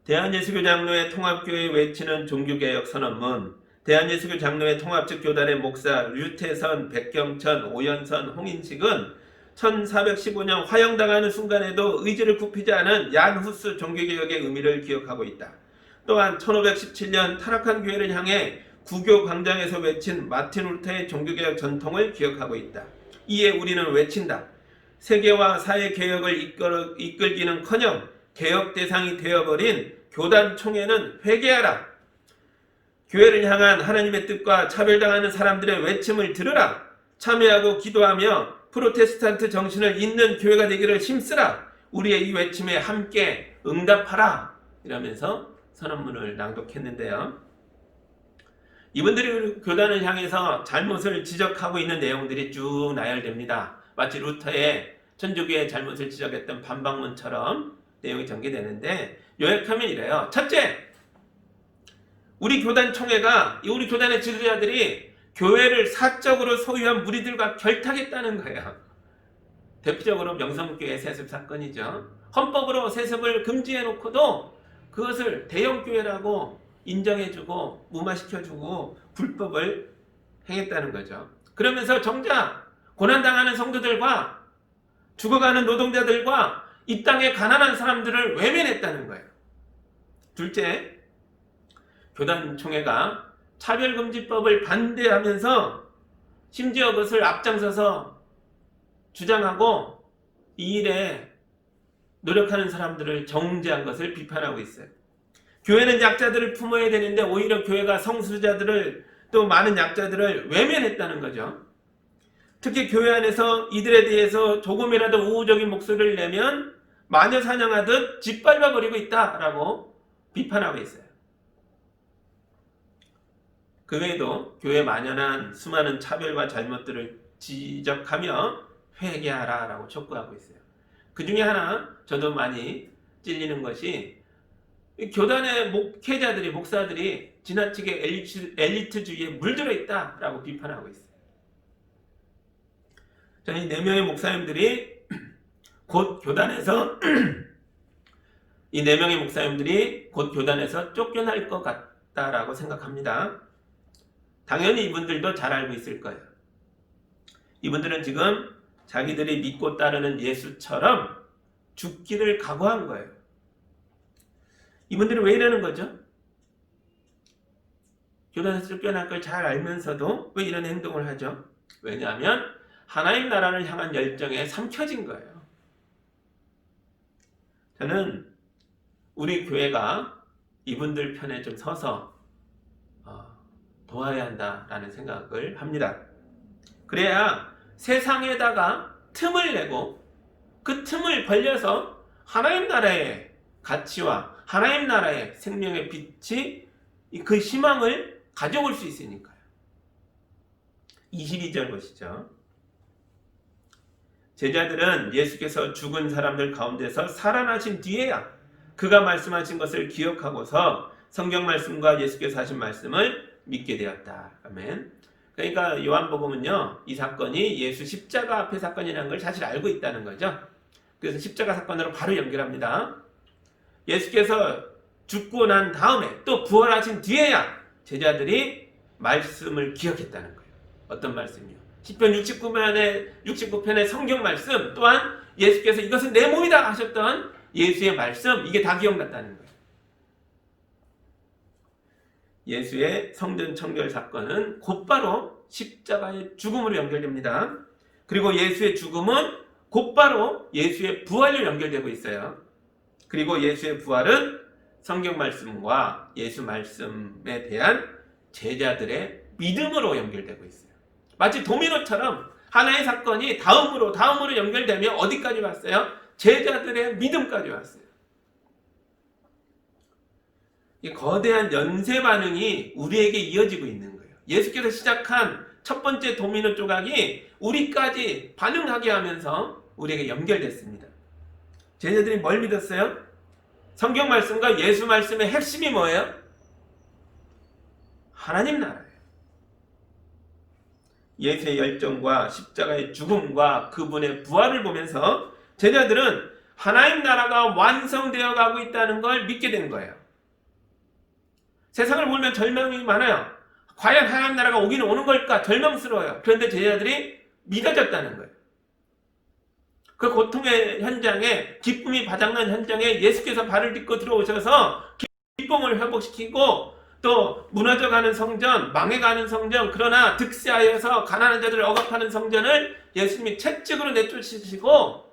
대한예수교 장로회 통합교회 외치는 종교개혁 선언문. 대한예수교 장로회 통합측 교단의 목사 류태선, 백경천, 오연선, 홍인식은 1415년 화형당하는 순간에도 의지를 굽히지 않은 얀후스 종교개혁의 의미를 기억하고 있다. 또한 1517년 타락한 교회를 향해 구교 광장에서 외친 마틴 루터의 종교개혁 전통을 기억하고 있다. 이에 우리는 외친다. 세계와 사회개혁을 이끌기는커녕 개혁 대상이 되어버린 교단 총회는 회개하라. 교회를 향한 하나님의 뜻과 차별당하는 사람들의 외침을 들으라. 참여하고 기도하며 프로테스탄트 정신을 잇는 교회가 되기를 힘쓰라. 우리의 이 외침에 함께 응답하라. 이러면서 선언문을 낭독했는데요. 이분들이 교단을 향해서 잘못을 지적하고 있는 내용들이 쭉 나열됩니다. 마치 루터의 천주교의 잘못을 지적했던 반박문처럼 내용이 전개되는데, 요약하면 이래요. 첫째, 우리 교단 총회가, 우리 교단의 지도자들이 교회를 사적으로 소유한 무리들과 결탁했다는 거예요. 대표적으로 명성교회 세습 사건이죠. 헌법으로 세습을 금지해놓고도 그것을 대형교회라고 인정해주고 무마시켜주고 불법을 행했다는 거죠. 그러면서 정작 고난당하는 성도들과 죽어가는 노동자들과 이 땅의 가난한 사람들을 외면했다는 거예요. 둘째, 교단총회가 차별금지법을 반대하면서 심지어 그것을 앞장서서 주장하고 이 일에 노력하는 사람들을 정죄한 것을 비판하고 있어요. 교회는 약자들을 품어야 되는데 오히려 교회가 성수자들을 또 많은 약자들을 외면했다는 거죠. 특히 교회 안에서 이들에 대해서 조금이라도 우호적인 목소리를 내면 마녀 사냥하듯 짓밟아버리고 있다라고 비판하고 있어요. 그 외에도 교회에 만연한 수많은 차별과 잘못들을 지적하며 회개하라 라고 촉구하고 있어요. 그 중에 하나 저도 많이 찔리는 것이 교단의 목회자들이 목사들이 지나치게 엘리트주의에 물들어 있다라고 비판하고 있어요. 저는 이 4명의 목사님들이 곧 교단에서 이 4명의 목사님들이 곧 교단에서 쫓겨날 것 같다라고 생각합니다. 당연히 이분들도 잘 알고 있을 거예요. 이분들은 지금 자기들이 믿고 따르는 예수처럼 죽기를 각오한 거예요. 이분들은 왜 이러는 거죠? 교단에서 쫓겨날 걸 잘 알면서도 왜 이런 행동을 하죠? 왜냐하면 하나님 나라를 향한 열정에 삼켜진 거예요. 저는 우리 교회가 이분들 편에 좀 서서 도와야 한다라는 생각을 합니다. 그래야 세상에다가 틈을 내고 그 틈을 벌려서 하나님 나라의 가치와 하나님 나라의 생명의 빛이 그 희망을 가져올 수 있으니까요. 22절 보시죠. 제자들은 예수께서 죽은 사람들 가운데서 살아나신 뒤에야 그가 말씀하신 것을 기억하고서 성경 말씀과 예수께서 하신 말씀을 믿게 되었다. 아멘. 그러니까 요한복음은요, 이 사건이 예수 십자가 앞의 사건이라는 걸 사실 알고 있다는 거죠. 그래서 십자가 사건으로 바로 연결합니다. 예수께서 죽고 난 다음에 또 부활하신 뒤에야 제자들이 말씀을 기억했다는 거예요. 어떤 말씀이요? 시편 69편의 성경 말씀, 또한 예수께서 이것은 내 몸이다 하셨던 예수의 말씀, 이게 다 기억났다는 거예요. 예수의 성전 청결 사건은 곧바로 십자가의 죽음으로 연결됩니다. 그리고 예수의 죽음은 곧바로 예수의 부활로 연결되고 있어요. 그리고 예수의 부활은 성경 말씀과 예수 말씀에 대한 제자들의 믿음으로 연결되고 있어요. 마치 도미노처럼 하나의 사건이 다음으로 연결되면 어디까지 왔어요? 제자들의 믿음까지 왔어요. 이 거대한 연쇄 반응이 우리에게 이어지고 있는 거예요. 예수께서 시작한 첫 번째 도미노 조각이 우리까지 반응하게 하면서 우리에게 연결됐습니다. 제자들이 뭘 믿었어요? 성경 말씀과 예수 말씀의 핵심이 뭐예요? 하나님 나라예요. 예수의 열정과 십자가의 죽음과 그분의 부활을 보면서 제자들은 하나님 나라가 완성되어 가고 있다는 걸 믿게 된 거예요. 세상을 보면 절망이 많아요. 과연 하나님 나라가 오기는 오는 걸까? 절망스러워요. 그런데 제자들이 믿어졌다는 거예요. 그 고통의 현장에, 기쁨이 바닥난 현장에 예수께서 발을 딛고 들어오셔서 기쁨을 회복시키고 또 무너져가는 성전, 망해가는 성전, 그러나 득세하여서 가난한 자들을 억압하는 성전을 예수님이 채찍으로 내쫓으시고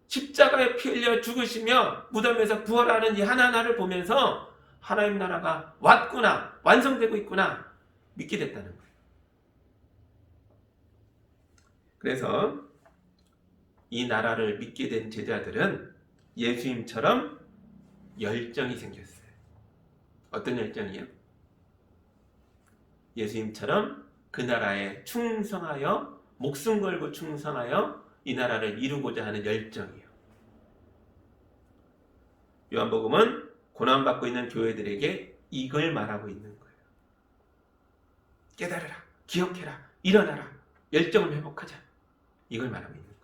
십자가에 피 흘려 죽으시며 무덤에서 부활하는 이 하나하나를 보면서 하나님 나라가 왔구나, 완성되고 있구나 믿게 됐다는 거예요. 그래서 이 나라를 믿게 된 제자들은 예수님처럼 열정이 생겼어요. 어떤 열정이요? 예수님처럼 그 나라에 충성하여 목숨 걸고 충성하여 이 나라를 이루고자 하는 열정이요. 요한복음은 고난받고 있는 교회들에게 이걸 말하고 있는 거예요. 깨달으라, 기억해라, 일어나라, 열정을 회복하자. 이걸 말하고 있는 거예요.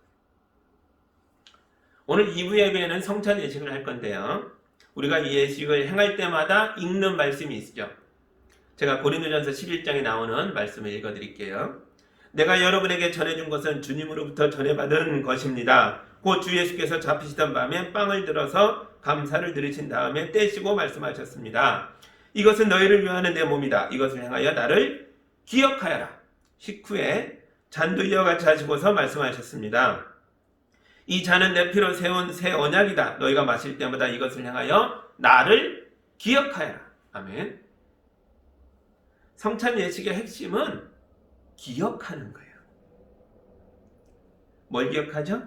오늘 2부 예배에는 성찬 예식을 할 건데요. 우리가 이 예식을 행할 때마다 읽는 말씀이 있죠. 제가 고린도전서 11장에 나오는 말씀을 읽어드릴게요. 내가 여러분에게 전해준 것은 주님으로부터 전해받은 것입니다. 곧 주 예수께서 잡히시던 밤에 빵을 들어서 감사를 드리신 다음에 떼시고 말씀하셨습니다. 이것은 너희를 위하는 내 몸이다. 이것을 행하여 나를 기억하여라. 식후에 잔도 이와 같이 하시고서 말씀하셨습니다. 이 잔은 내 피로 세운 새 언약이다. 너희가 마실 때마다 이것을 향하여 나를 기억하여라. 아멘. 성찬 예식의 핵심은 기억하는 거예요. 뭘 기억하죠?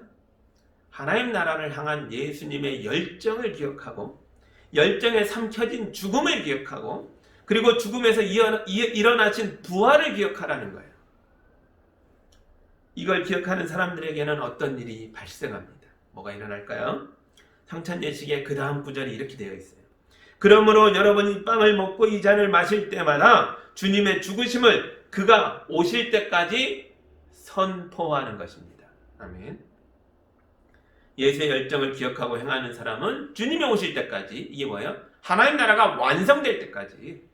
하나님 나라를 향한 예수님의 열정을 기억하고 열정에 삼켜진 죽음을 기억하고 그리고 죽음에서 일어나신 부활을 기억하라는 거예요. 이걸 기억하는 사람들에게는 어떤 일이 발생합니다. 뭐가 일어날까요? 성찬 예식의 그 다음 구절이 이렇게 되어 있어요. 그러므로 여러분이 빵을 먹고 이 잔을 마실 때마다 주님의 죽으심을 그가 오실 때까지 선포하는 것입니다. 아멘. 예수의 열정을 기억하고 행하는 사람은 주님이 오실 때까지, 이게 뭐예요? 하나님 나라가 완성될 때까지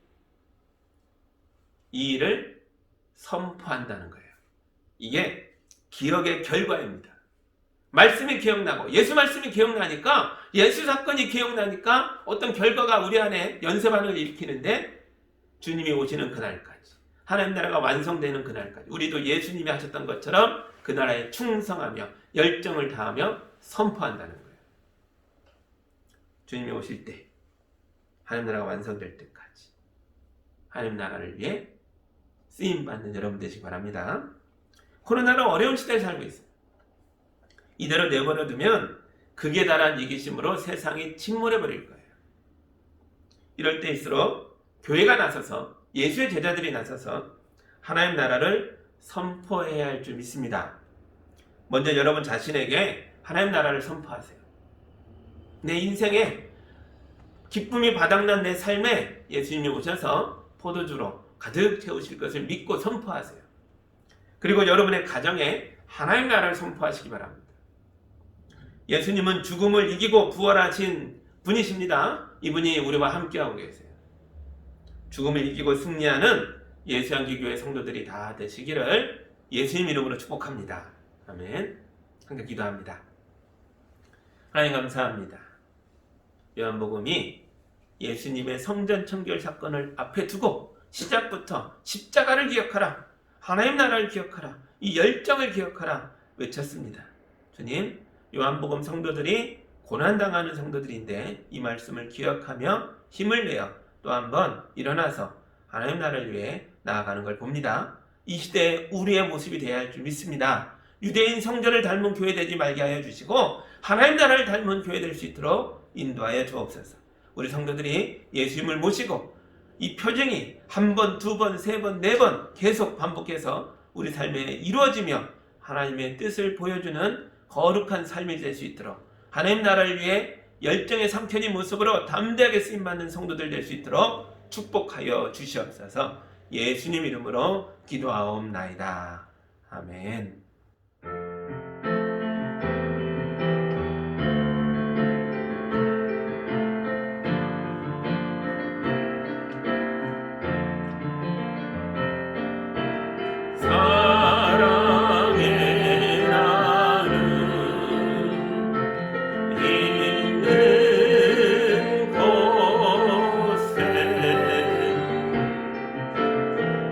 이 일을 선포한다는 거예요. 이게 기억의 결과입니다. 말씀이 기억나고 예수 말씀이 기억나니까, 예수 사건이 기억나니까 어떤 결과가 우리 안에 연쇄 반응을 일으키는데, 주님이 오시는 그날까지, 하나님 나라가 완성되는 그날까지 우리도 예수님이 하셨던 것처럼 그 나라에 충성하며 열정을 다하며 선포한다는 거예요. 주님이 오실 때, 하나님 나라가 완성될 때까지 하나님 나라를 위해 쓰임받는 여러분 되시기 바랍니다. 코로나는 어려운 시대에 살고 있어요. 이대로 내버려두면 극에 달한 이기심으로 세상이 침몰해버릴 거예요. 이럴 때일수록 교회가 나서서, 예수의 제자들이 나서서 하나님 나라를 선포해야 할 줄 믿습니다. 먼저 여러분 자신에게 하나님 나라를 선포하세요. 내 인생에 기쁨이 바닥난 내 삶에 예수님이 오셔서 포도주로 가득 채우실 것을 믿고 선포하세요. 그리고 여러분의 가정에 하나님 나라를 선포하시기 바랍니다. 예수님은 죽음을 이기고 부활하신 분이십니다. 이분이 우리와 함께하고 계세요. 죽음을 이기고 승리하는 예수향기교회 성도들이 다 되시기를 예수님 이름으로 축복합니다. 아멘. 함께 기도합니다. 하나님 감사합니다. 요한복음이 예수님의 성전 청결 사건을 앞에 두고 시작부터 십자가를 기억하라, 하나님 나라를 기억하라, 이 열정을 기억하라 외쳤습니다. 주님, 요한복음 성도들이 고난당하는 성도들인데 이 말씀을 기억하며 힘을 내어 또 한번 일어나서 하나님 나라를 위해 나아가는 걸 봅니다. 이 시대에 우리의 모습이 되어야 할 줄 믿습니다. 유대인 성전을 닮은 교회 되지 말게 하여 주시고 하나님 나라를 닮은 교회 될 수 있도록 인도하여 주옵소서. 우리 성도들이 예수님을 모시고 이 표징이 한 번, 두 번, 세 번, 네 번 계속 반복해서 우리 삶에 이루어지며 하나님의 뜻을 보여주는 거룩한 삶이 될 수 있도록, 하나님 나라를 위해 열정에 삼켜진 모습으로 담대하게 쓰임받는 성도들 될 수 있도록 축복하여 주시옵소서. 예수님 이름으로 기도하옵나이다. 아멘. 사랑의 나는 있는 곳에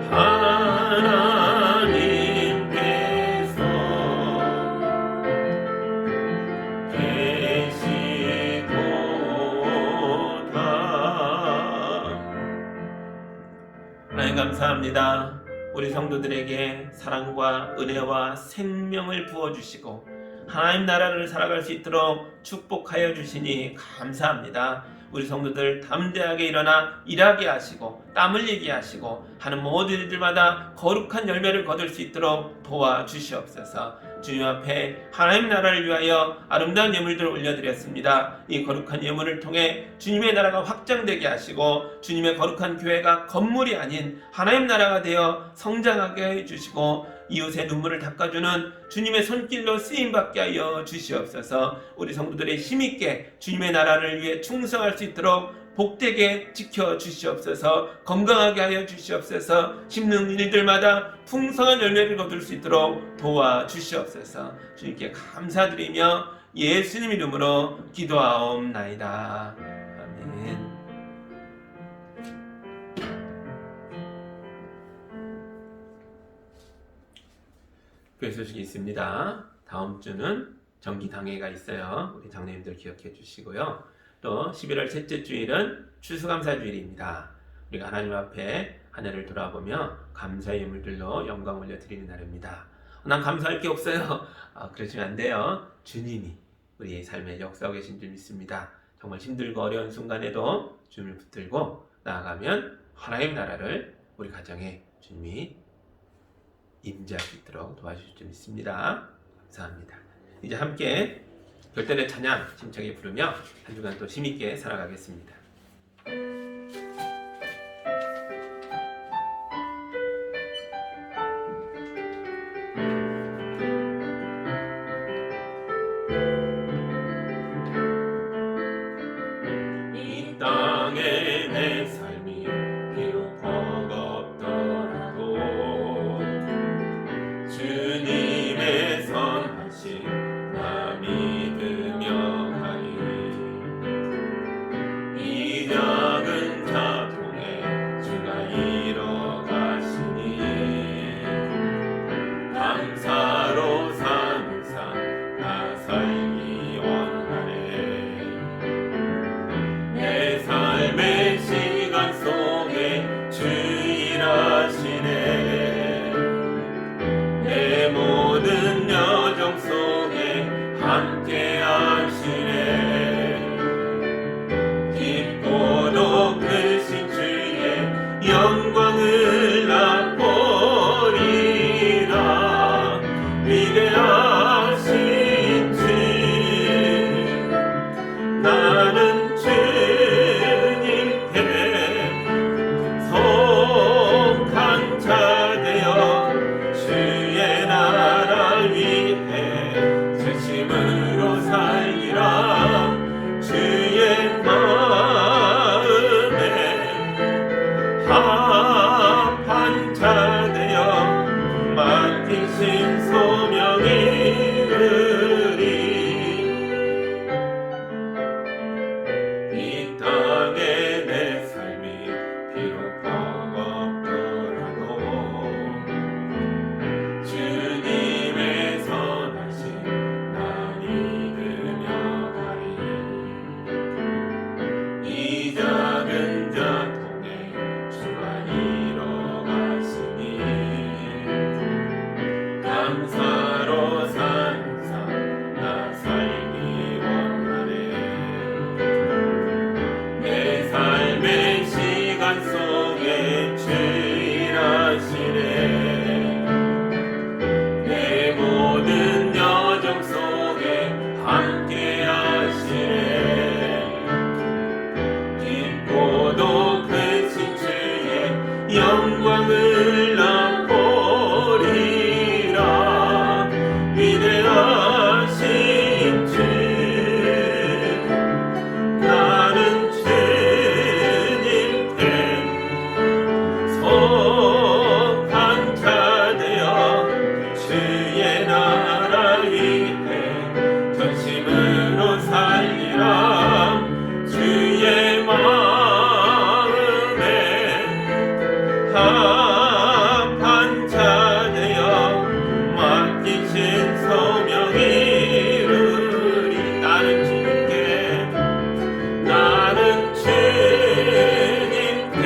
하나님께서 계시도다. 하나님 감사합니다. 우리 성도들에게 사랑과 은혜와 생명을 부어주시고 하나님 나라를 살아갈 수 있도록 축복하여 주시니 감사합니다. 우리 성도들 담대하게 일어나 일하게 하시고 땀 흘리게 하시고 하는 모든 일들마다 거룩한 열매를 거둘 수 있도록 도와주시옵소서. 주님 앞에 하나님 나라를 위하여 아름다운 예물들을 올려드렸습니다. 이 거룩한 예물을 통해 주님의 나라가 확장되게 하시고 주님의 거룩한 교회가 건물이 아닌 하나님 나라가 되어 성장하게 해주시고 이웃의 눈물을 닦아주는 주님의 손길로 쓰임받게 하여 주시옵소서. 우리 성도들의 힘있게 주님의 나라를 위해 충성할 수 있도록 복되게 지켜 주시옵소서. 건강하게 하여 주시옵소서. 심는 일들마다 풍성한 열매를 거둘 수 있도록 도와 주시옵소서. 주님께 감사드리며 예수님 이름으로 기도하옵나이다. 아멘. 교회 소식이 있습니다. 다음 주는 정기당회가 있어요. 우리 장로님들 기억해 주시고요. 또 11월 셋째 주일은 추수감사주일입니다. 우리가 하나님 앞에 한 해를 돌아보며 감사의 예물들로 영광 올려드리는 날입니다. 난 감사할 게 없어요. 그러시면 안 돼요. 주님이 우리의 삶에 역사하고 계신 줄 믿습니다. 정말 힘들고 어려운 순간에도 주님을 붙들고 나아가면 하나님의 나라를 우리 가정에 주님이 임재할 수 있도록 도와주실 줄 믿습니다. 감사합니다. 이제 함께 별단의 찬양 힘차게 부르며 한 주간 또 힘있게 살아가겠습니다. 이 땅에 내 삶이 비록 버겁더라도 주님의 선하심 나 믿으며 가리. 이 작은 자통에 주가 이뤄가시니 감사로 사는 삶 나 살기 원하네. 내 삶의 시간 속에 주 일하시네. 내 모든 여정 속에 함께 하시네. 깊고도 크신 주의 영광을 맛보리라. 위대하신 주 나는 주님께 속한 자 되어 주의 나라 위해 진심으로 살리라. 주의 마음에 합한 자 되어 맡기신 소명이 이루리. 이 땅에 내 삶이 비록 버겁더라도 주님의 선하심 나 믿으며 가리. 이 작은 자통에 주가 이뤄가시니 감사로 사는 삶 나 살기 원하네. 내 삶의 시간 속에 주 일하시네. 내 모든 여정 속에 함께 하시네. 깊고도 크신 주의 영광을 맛보리라. 위대하신 주 나는 주님께 속한 자 되어 주의 나라 위해 전심으로 살리라. 주의 마음에 합한 자 되어 맡기신 소명이 이루리. 나는 주님께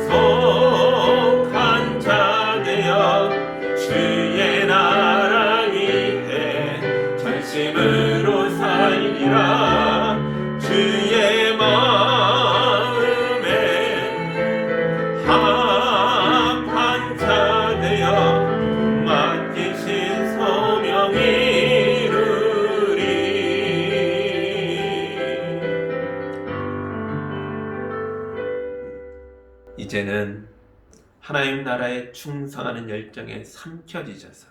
속한 자 되어 주의 나라 위해 전심으로 살리라. 주의 마음에 합한 자 되어 맡기신 소명이 이루리. 이제는 하나님 나라에 충성하는 열정에 삼켜지셔서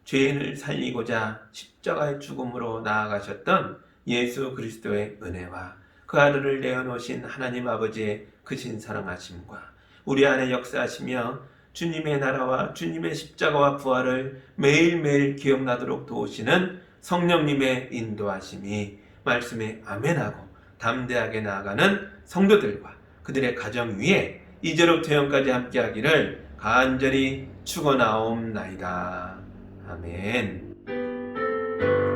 죄인을 살리고자 십자가의 죽음으로 나아가셨던 예수 그리스도의 은혜와 그 하늘을 내어놓으신 하나님 아버지의 크신 사랑하심과 우리 안에 역사하시며 주님의 나라와 주님의 십자가와 부활을 매일매일 기억나도록 도우시는 성령님의 인도하심이 말씀에 아멘하고 담대하게 나아가는 성도들과 그들의 가정 위에 이제로부터 영까지 함께하기를 간절히 축원하옵나이다. 아멘.